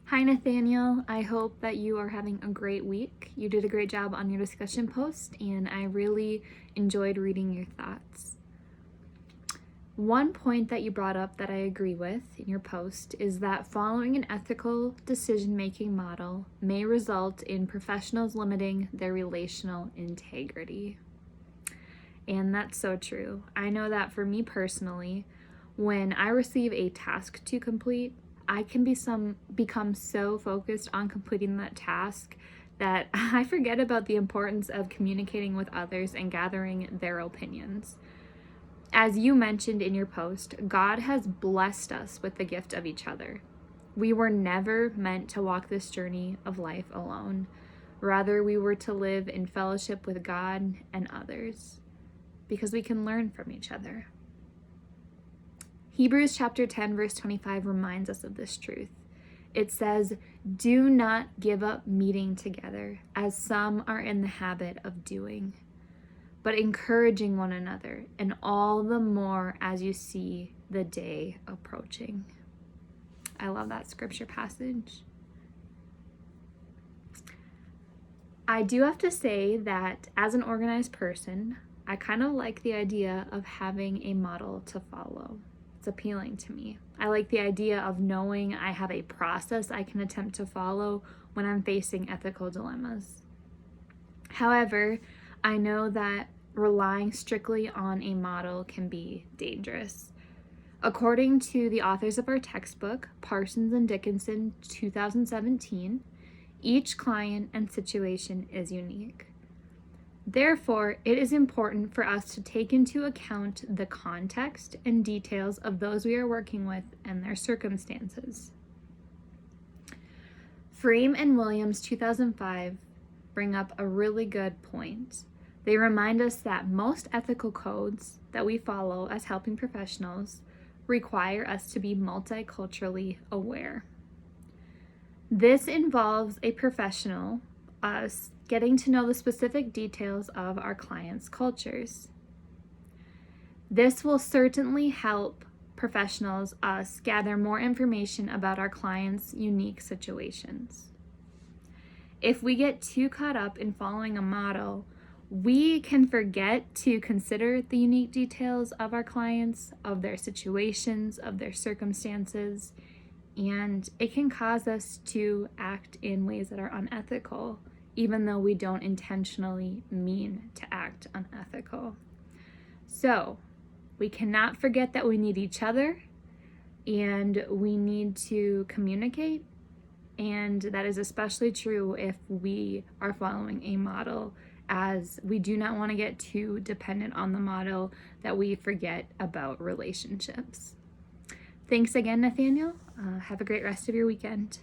Hi, Nathaniel. I hope that you are having a great week. You did a great job on your discussion post, and I really enjoyed reading your thoughts. One point that you brought up that I agree with in your post is that following an ethical decision-making model may result in professionals limiting their relational integrity. And that's so true. I know that for me personally, when I receive a task to complete, I can become so focused on completing that task that I forget about the importance of communicating with others and gathering their opinions. As you mentioned in your post, God has blessed us with the gift of each other. We were never meant to walk this journey of life alone. Rather, we were to live in fellowship with God and others because we can learn from each other. Hebrews chapter 10 verse 25 reminds us of this truth. It says, "Do not give up meeting together, as some are in the habit of doing, but encouraging one another, and all the more as you see the day approaching." I love that scripture passage. I do have to say that as an organized person, I kind of like the idea of having a model to follow. It's appealing to me. I like the idea of knowing I have a process I can attempt to follow when I'm facing ethical dilemmas. However, I know that relying strictly on a model can be dangerous. According to the authors of our textbook, Parsons and Dickinson, 2017, each client and situation is unique. Therefore, it is important for us to take into account the context and details of those we are working with and their circumstances. Frame and Williams, 2005, bring up a really good point. They remind us that most ethical codes that we follow as helping professionals require us to be multiculturally aware. This involves a professional, us, getting to know the specific details of our clients' cultures. This will certainly help professionals, us, gather more information about our clients' unique situations. If we get too caught up in following a model, we can forget to consider the unique details of our clients, of their situations, of their circumstances, and it can cause us to act in ways that are unethical, even though we don't intentionally mean to act unethical. So, we cannot forget that we need each other and we need to communicate, and that is especially true if we are following a model, as we do not want to get too dependent on the model that we forget about relationships. Thanks again, Nathaniel. Have a great rest of your weekend.